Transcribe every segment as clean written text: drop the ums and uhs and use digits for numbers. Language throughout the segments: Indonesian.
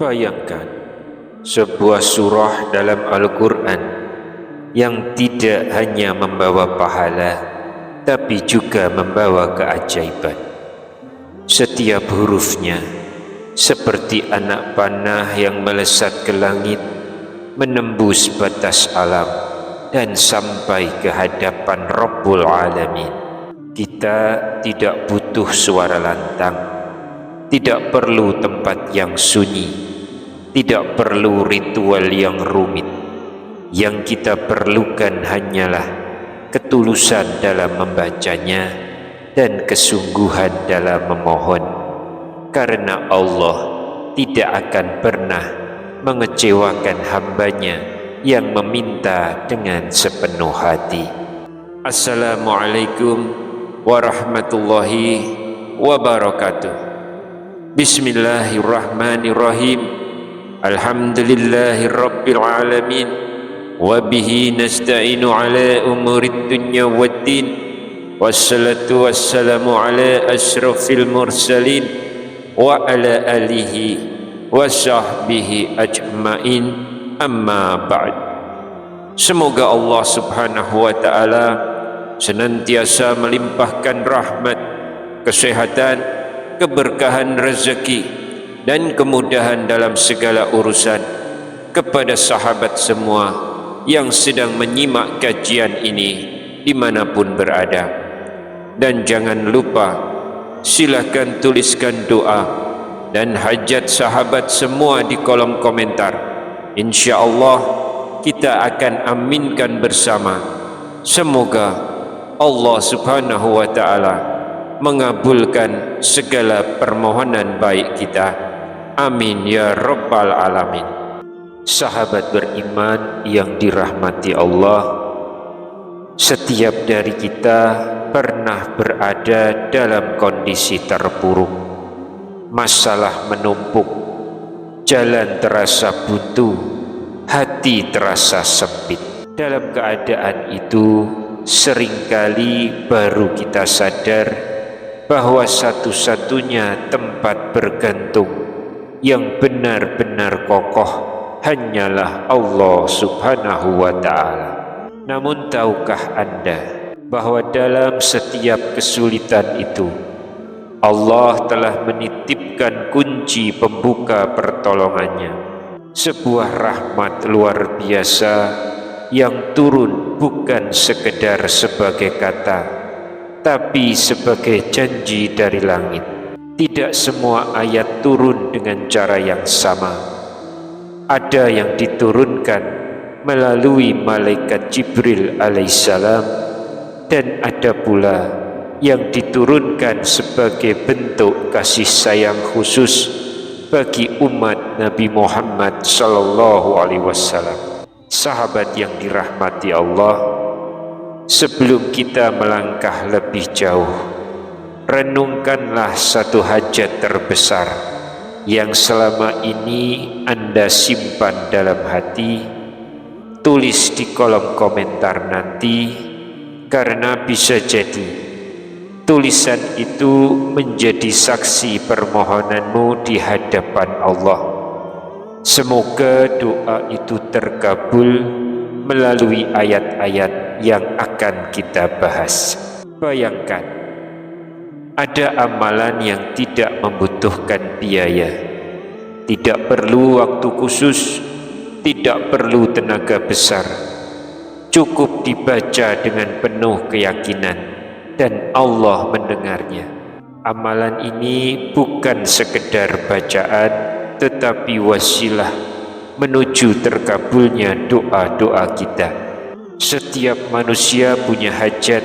Bayangkan sebuah surah dalam Al-Quran yang tidak hanya membawa pahala, tapi juga membawa keajaiban. Setiap hurufnya seperti anak panah yang melesat ke langit, menembus batas alam, dan sampai ke hadapan Rabbul Alamin. Kita tidak butuh suara lantang, tidak perlu tempat yang sunyi, tidak perlu ritual yang rumit. Yang kita perlukan hanyalah ketulusan dalam membacanya dan kesungguhan dalam memohon, karena Allah tidak akan pernah mengecewakan hambanya yang meminta dengan sepenuh hati. Assalamualaikum warahmatullahi wabarakatuh. Bismillahirrahmanirrahim. Alhamdulillahi rabbil alamin, wabihi nasta'inu ala umurid dunya waddin, wassalatu wassalamu ala ashrafil mursalin wa ala alihi wa sahbihi ajma'in, amma ba'd. Semoga Allah subhanahu wa ta'ala senantiasa melimpahkan rahmat, kesehatan, keberkahan rezeki, dan kemudahan dalam segala urusan kepada sahabat semua yang sedang menyimak kajian ini dimanapun berada. Dan jangan lupa, silakan tuliskan doa dan hajat sahabat semua di kolom komentar. Insya Allah kita akan aminkan bersama. Semoga Allah subhanahu wa ta'ala mengabulkan segala permohonan baik kita. Amin ya rabbal alamin. Sahabat beriman yang dirahmati Allah, setiap dari kita pernah berada dalam kondisi terpuruk. Masalah menumpuk, jalan terasa buntu, hati terasa sempit. Dalam keadaan itu, seringkali baru kita sadar bahwa satu-satunya tempat bergantung yang benar-benar kokoh hanyalah Allah subhanahu wa ta'ala. Namun tahukah Anda bahwa dalam setiap kesulitan itu Allah telah menitipkan kunci pembuka pertolongannya, sebuah rahmat luar biasa yang turun bukan sekedar sebagai kata, tapi sebagai janji dari langit. Tidak semua ayat turun dengan cara yang sama. Ada yang diturunkan melalui malaikat Jibril alaihissalam, dan ada pula yang diturunkan sebagai bentuk kasih sayang khusus bagi umat Nabi Muhammad sallallahu alaihi wasallam. Sahabat yang dirahmati Allah, sebelum kita melangkah lebih jauh, renungkanlah satu hajat terbesar yang selama ini Anda simpan dalam hati. Tulis di kolom komentar nanti, karena bisa jadi tulisan itu menjadi saksi permohonanmu di hadapan Allah. Semoga doa itu terkabul melalui ayat-ayat yang akan kita bahas. Bayangkan, ada amalan yang tidak membutuhkan biaya, tidak perlu waktu khusus, tidak perlu tenaga besar, cukup dibaca dengan penuh keyakinan dan Allah mendengarnya. Amalan ini bukan sekedar bacaan, tetapi wasilah menuju terkabulnya doa-doa kita. Setiap manusia punya hajat.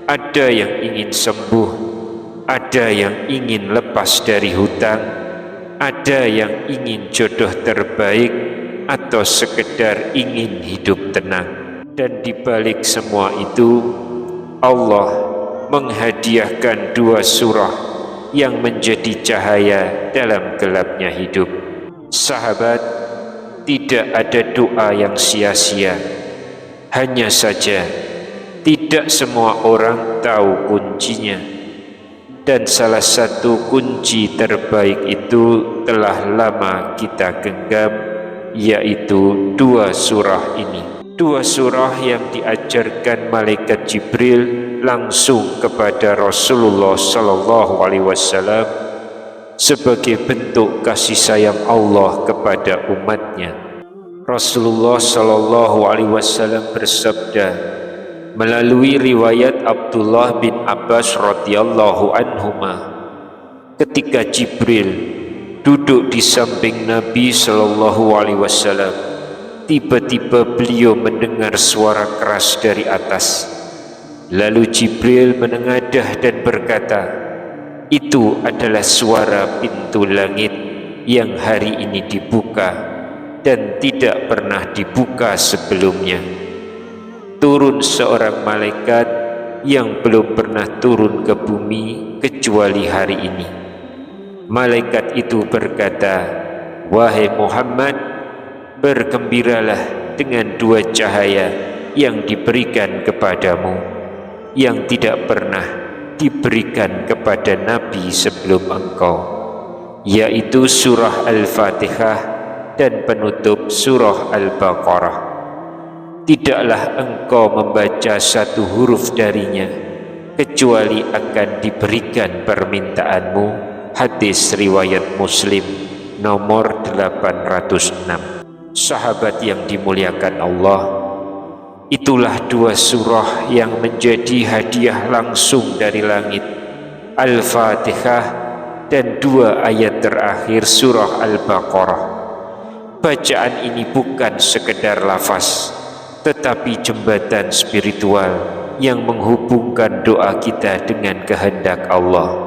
Ada yang ingin sembuh, ada yang ingin lepas dari hutang, ada yang ingin jodoh terbaik, atau sekedar ingin hidup tenang. Dan di balik semua itu, Allah menghadiahkan dua surah yang menjadi cahaya dalam gelapnya hidup. Sahabat, tidak ada doa yang sia-sia. Hanya saja tidak semua orang tahu kuncinya. dan salah satu kunci terbaik itu telah lama kita genggam, yaitu dua surah ini. Dua surah yang diajarkan malaikat Jibril langsung kepada Rasulullah sallallahu alaihi wasallam sebagai bentuk kasih sayang Allah kepada umatnya. Rasulullah sallallahu alaihi wasallam bersabda melalui riwayat Abdullah bin Abbas radhiyallahu anhuma, ketika Jibril duduk di samping Nabi sallallahu alaihi wasallam, tiba-tiba beliau mendengar suara keras dari atas. Lalu Jibril menengadah dan berkata, itu adalah suara pintu langit yang hari ini dibuka dan tidak pernah dibuka sebelumnya. Turun seorang malaikat yang belum pernah turun ke bumi kecuali hari ini. Malaikat itu berkata, wahai Muhammad, bergembiralah dengan dua cahaya yang diberikan kepadamu, yang tidak pernah diberikan kepada Nabi sebelum engkau, yaitu surah Al-Fatihah dan penutup surah Al-Baqarah. Tidaklah engkau membaca satu huruf darinya kecuali akan diberikan permintaanmu. Hadis riwayat Muslim nomor 806. Sahabat yang dimuliakan Allah, itulah dua surah yang menjadi hadiah langsung dari langit, Al-Fatihah dan dua ayat terakhir surah Al-Baqarah. Bacaan ini bukan sekedar lafaz, tetapi jembatan spiritual yang menghubungkan doa kita dengan kehendak Allah.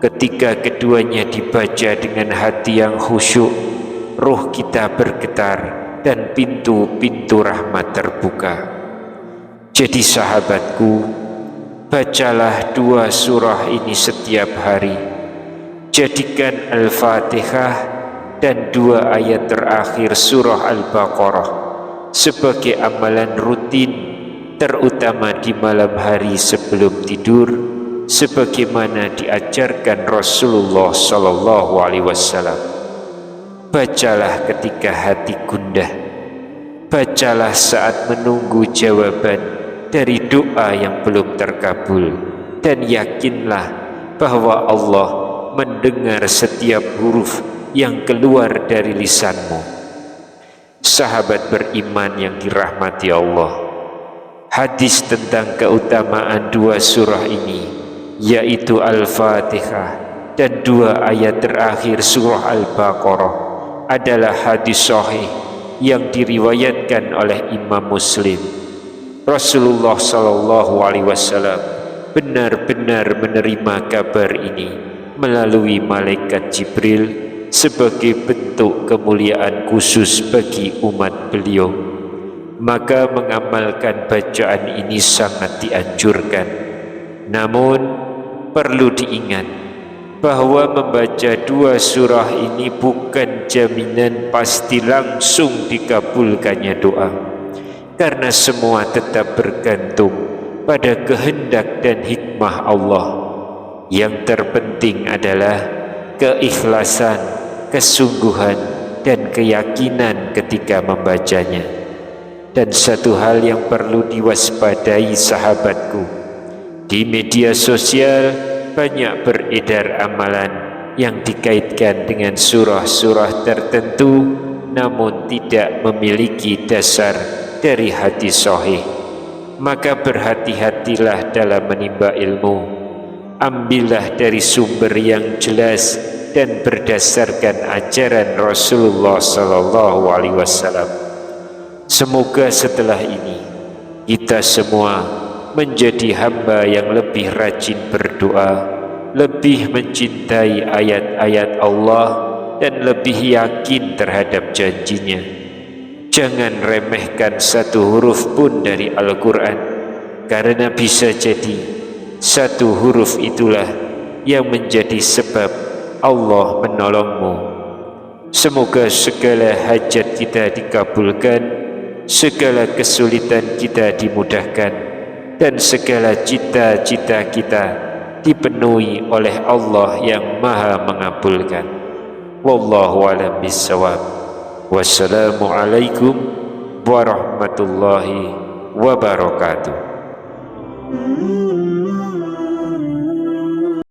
Ketika keduanya dibaca dengan hati yang khusyuk, roh kita bergetar dan pintu-pintu rahmat terbuka. Jadi sahabatku, bacalah dua surah ini setiap hari. Jadikan Al-Fatihah dan dua ayat terakhir surah Al-Baqarah sebagai amalan rutin, terutama di malam hari sebelum tidur, sebagaimana diajarkan Rasulullah sallallahu alaihi wasallam. Bacalah ketika hati gundah, bacalah saat menunggu jawaban dari doa yang belum terkabul, dan yakinlah bahwa Allah mendengar setiap huruf yang keluar dari lisanmu. Sahabat beriman yang dirahmati Allah, hadis tentang keutamaan dua surah ini, yaitu Al-Fatihah dan dua ayat terakhir surah Al-Baqarah, adalah hadis sahih yang diriwayatkan oleh Imam Muslim. Rasulullah sallallahu alaihi wasallam benar-benar menerima kabar ini melalui malaikat Jibril sebagai bentuk kemuliaan khusus bagi umat beliau. Maka mengamalkan bacaan ini sangat dianjurkan. Namun perlu diingat bahwa membaca dua surah ini bukan jaminan pasti langsung dikabulkannya doa, karena semua tetap bergantung pada kehendak dan hikmah Allah. Yang terpenting adalah keikhlasan, kesungguhan, dan keyakinan ketika membacanya. Dan satu hal yang perlu diwaspadai sahabatku, di media sosial banyak beredar amalan yang dikaitkan dengan surah-surah tertentu, namun tidak memiliki dasar dari hadis sahih. Maka berhati-hatilah dalam menimba ilmu. Ambillah dari sumber yang jelas dan berdasarkan ajaran Rasulullah sallallahu alaihi wasallam. Semoga setelah ini kita semua menjadi hamba yang lebih rajin berdoa, lebih mencintai ayat-ayat Allah, dan lebih yakin terhadap janjinya. Jangan remehkan satu huruf pun dari Al-Quran, karena bisa jadi satu huruf itulah yang menjadi sebab Allah menolongmu. Semoga segala hajat kita dikabulkan, segala kesulitan kita dimudahkan, dan segala cita-cita kita dipenuhi oleh Allah yang Maha mengabulkan. Wallahu a'lam bishawab. Wassalamualaikum warahmatullahi wabarakatuh.